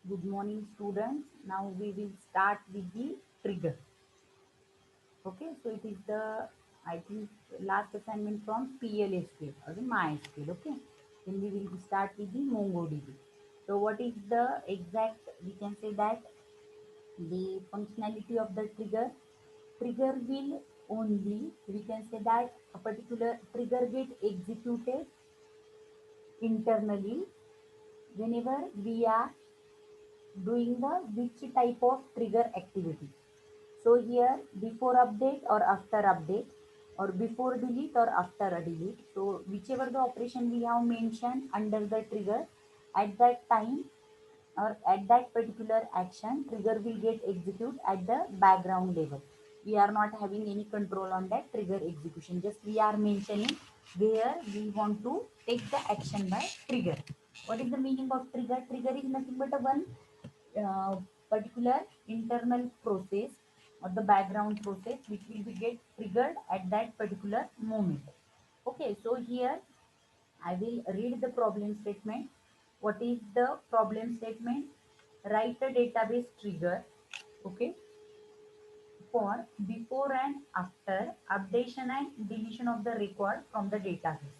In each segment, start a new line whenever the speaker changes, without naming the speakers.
Good morning, students. Now we will start with the trigger. Okay, so it is the, I think, last assignment from PLSQL or the MySQL. Okay, then we will start with the MongoDB. So, what is the exact, we can say that the functionality of the trigger? Trigger will only, we can say that a particular trigger get executed internally whenever we are doing the which type of trigger activity. So here before update or after update or before delete or after a delete. So whichever the operation we have mentioned under the trigger at that time or at that particular action, trigger will get executed at the background level. We are not having any control on that trigger execution. Just we are mentioning where we want to take the action by trigger. What is the meaning of trigger? Trigger is nothing but a one uh, particular internal process or the background process which will be get triggered at that particular moment. Okay, so here I will read the problem statement. What is the problem statement? Write a database trigger, okay, for before and after updation and deletion of the record from the database.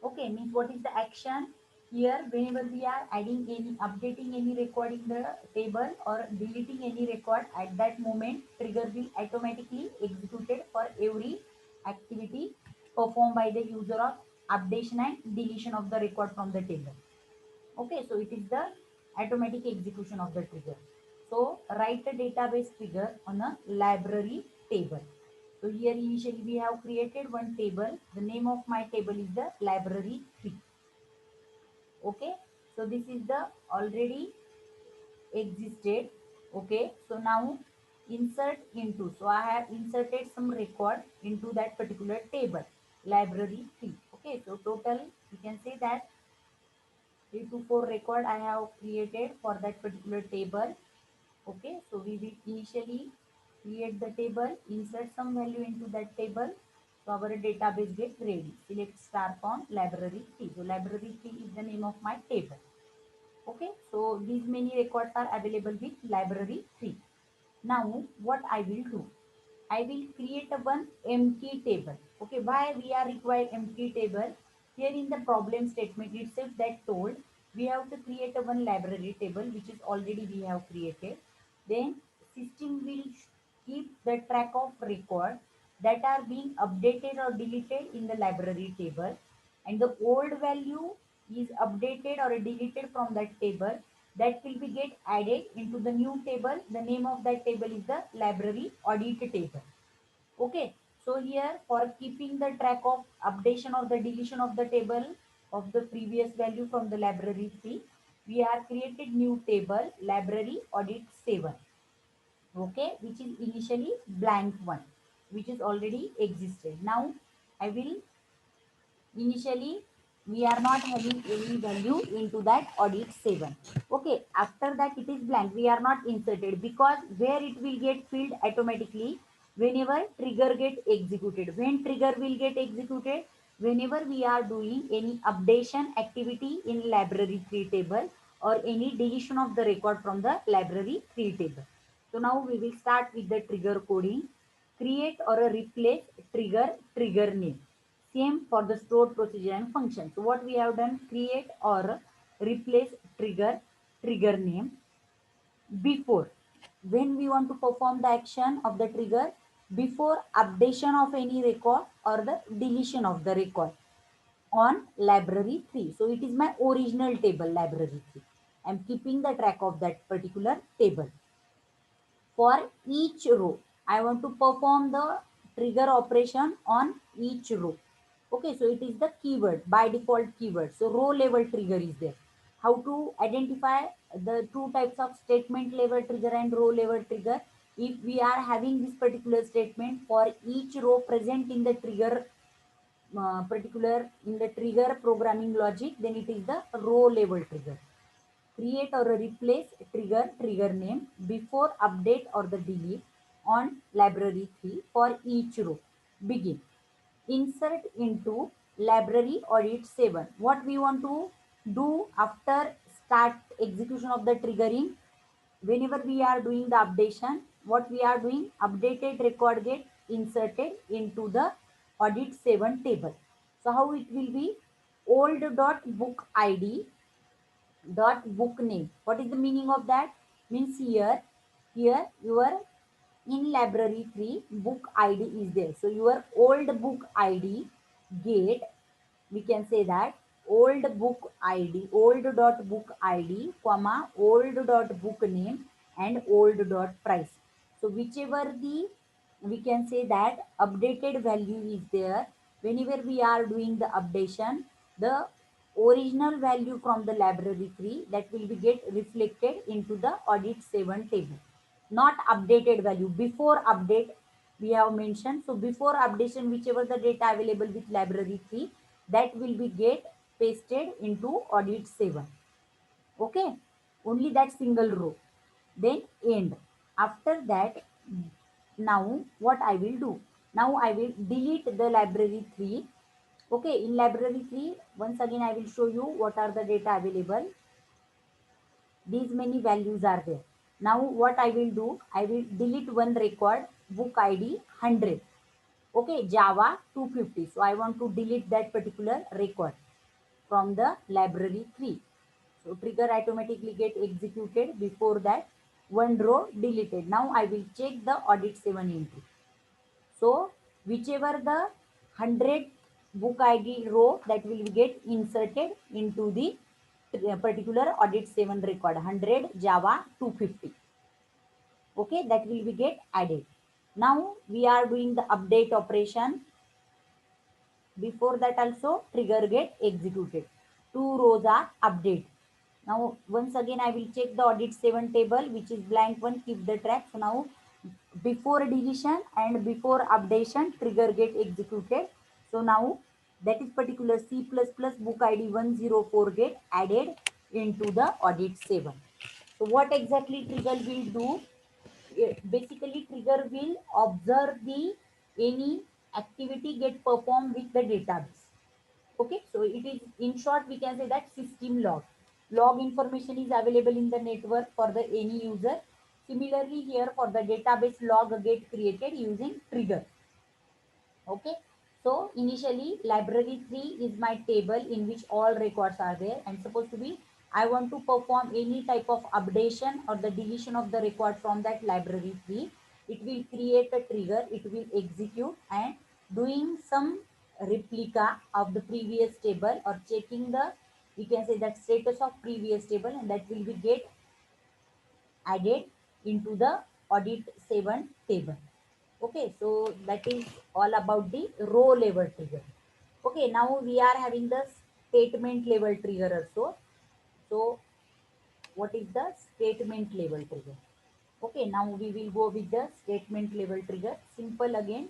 Okay, means what is the action? Here, whenever we are adding any, updating any record in the table or deleting any record, at that moment, trigger will automatically executed for every activity performed by the user of updation and deletion of the record from the table. Okay, so it is the automatic execution of the trigger. So write a database trigger on a library table. So here initially we have created one table. The name of my table is the library 3. Okay, so this is the already existed. Okay, so now insert into. So I have inserted some record into that particular table, library 3. Okay, so total you can say that 3 to 4 record I have created for that particular table. Okay, so we will initially create the table, insert some value into that table. So our database gets ready. Select star from library 3. So library 3 is the name of my table. Okay, so these many records are available with library 3. Now what I will do? I will create a one empty table. Okay, why we are required empty table? Here in the problem statement itself that told we have to create a one library table which is already we have created. Then system will keep the track of record that are being updated or deleted in the library table, and the old value is updated or deleted from that table, that will be get added into the new table. The name of that table is the library audit table. Okay, so here for keeping the track of updation or the deletion of the table of the previous value from the library 3, we are created new table library audit 7. Okay, which is initially blank one, which is already existed. Now I will initially we are not having any value into that audit 7. Okay, after that it is blank, we are not inserted because where it will get filled automatically whenever trigger get executed. When trigger will get executed? Whenever we are doing any updation activity in library 3 table or any deletion of the record from the library 3 table. So now we will start with the trigger coding. Create or replace trigger name. Same for the stored procedure and function. So what we have done, create or replace trigger name before. When we want to perform the action of the trigger before updation of any record or the deletion of the record on library 3. So it is my original table library 3. I am keeping the track of that particular table. For each row, I want to perform the trigger operation on each row. Okay, so it is the keyword, by default keyword. So row level trigger is there. How to identify the two types of statement level trigger and row level trigger? If we are having this particular statement for each row present in the trigger particular in the trigger programming logic, then it is the row level trigger. Create or replace trigger name before update or the delete on library 3 for each row. Begin. Insert into library audit 7. What we want to do after start execution of the triggering. Whenever we are doing the updation, what we are doing, updated record get inserted into the audit 7 table. So how it will be, old dot book id dot book name. What is the meaning of that? Means here your in library 3 book id is there. So your old book id get, we can say that old book id, old dot book id comma old dot book name and old dot price. So whichever the, we can say that updated value is there, whenever we are doing the updation, the original value from the library 3 that will be get reflected into the audit 7 table, not updated value. Before update we have mentioned, so before updation whichever the data available with library 3, that will be get pasted into audit 7. Okay, only that single row. Then end. After that, now what I will do, now I will delete the library 3. Okay, in library 3 once again I will show you what are the data available. These many values are there. Now what I will do, I will delete one record, book id 100. Okay, java 250. So I want to delete that particular record from the library 3. So trigger automatically get executed. Before that, one row deleted. Now I will check the audit 7 entry. So whichever the 100 book id row, that will get inserted into the particular audit 7 record 100 java 250. Okay, that will be get added. Now we are doing the update operation. Before that also trigger get executed. Two rows are update. Now once again I will check the audit 7 table, which is blank one, keep the track. So now before deletion and before updation trigger get executed. So now that is particular c++ book id 104 get added into the audit 7. So what exactly trigger will do? Basically trigger will observe the any activity get performed with the database. Okay, so it is, in short we can say that system log information is available in the network for the any user. Similarly here for the database log get created using trigger. Okay, so initially library 3 is my table in which all records are there, and supposed to be I want to perform any type of updation or the deletion of the record from that library 3. It will create a trigger, it will execute and doing some replica of the previous table or checking the, we can say that status of previous table, and that will be get added into the audit 7 table. Okay, so that is all about the row level trigger. Okay, now we are having the statement level trigger also. So what is the statement level trigger? Okay, now we will go with the statement level trigger. Simple again.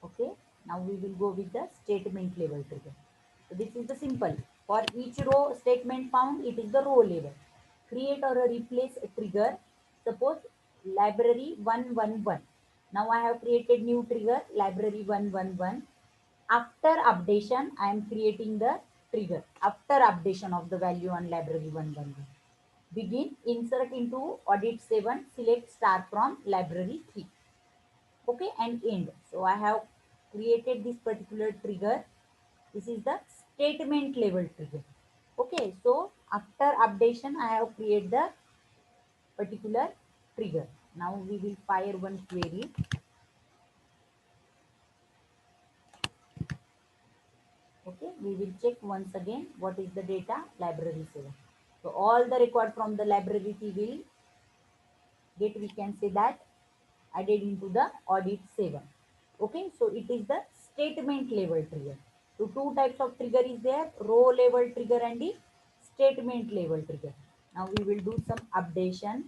Okay, now we will go with the statement level trigger. So this is the simple. For each row statement found, it is the row level. Create or replace a trigger. Suppose library 111. Now I have created new trigger library 111. After updation, I am creating the trigger. After updation of the value on library 111. Begin insert into audit 7. Select star from library 3. Okay, and end. So I have created this particular trigger. This is the statement level trigger. Okay, so after updation I have created the particular trigger. Now we will fire one query. Okay, we will check once again what is the data library 7. So all the record from the library will get, we can say that, added into the audit 7. Okay, so it is the statement level trigger. So two types of trigger is there, row level trigger and the statement level trigger. Now we will do some updation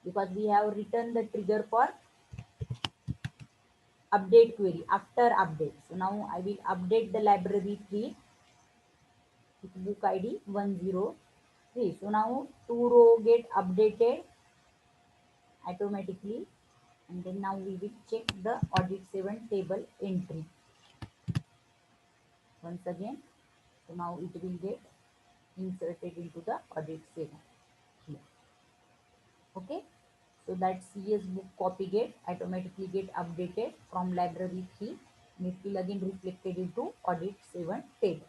because we have written the trigger for update query after update. So now I will update the library 3 with book id 103. So now two row get updated automatically, and then now we will check the audit 7 table entry. Once once again. So now it will get inserted into the audit 7 here. Okay, so that CS book copy get automatically get updated from library 3 and it will again reflected into audit 7 table.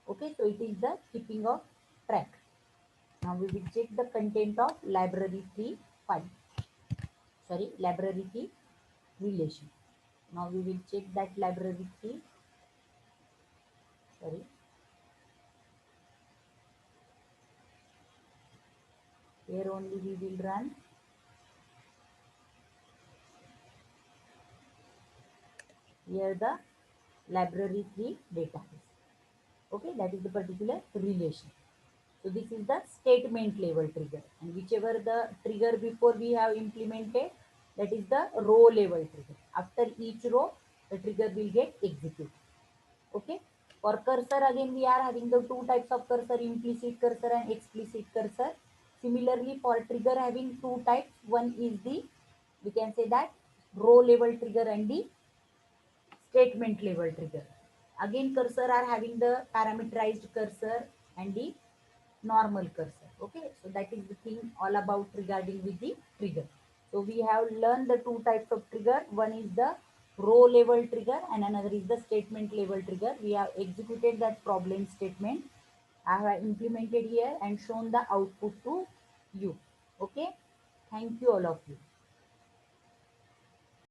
Okay, so it is the keeping of track. Now we will check the content of library 3 file. Sorry, library 3 relation. Now we will check that library 3. Sorry. Here only we will run. Here the library 3 database. Okay, that is the particular relation. So this is the statement level trigger, and whichever the trigger before we have implemented, that is the row level trigger. After each row, the trigger will get executed. Okay. For cursor again we are having the two types of cursor, implicit cursor and explicit cursor. Similarly for trigger having two types, one is the, we can say that, row level trigger and the statement level trigger. Again cursor are having the parameterized cursor and the normal cursor. Okay, so that is the thing all about regarding with the trigger. So we have learned the two types of trigger. One is the row level trigger and another is the statement level trigger. We have executed that problem statement. I have implemented here and shown the output to you. Okay, thank you all of you.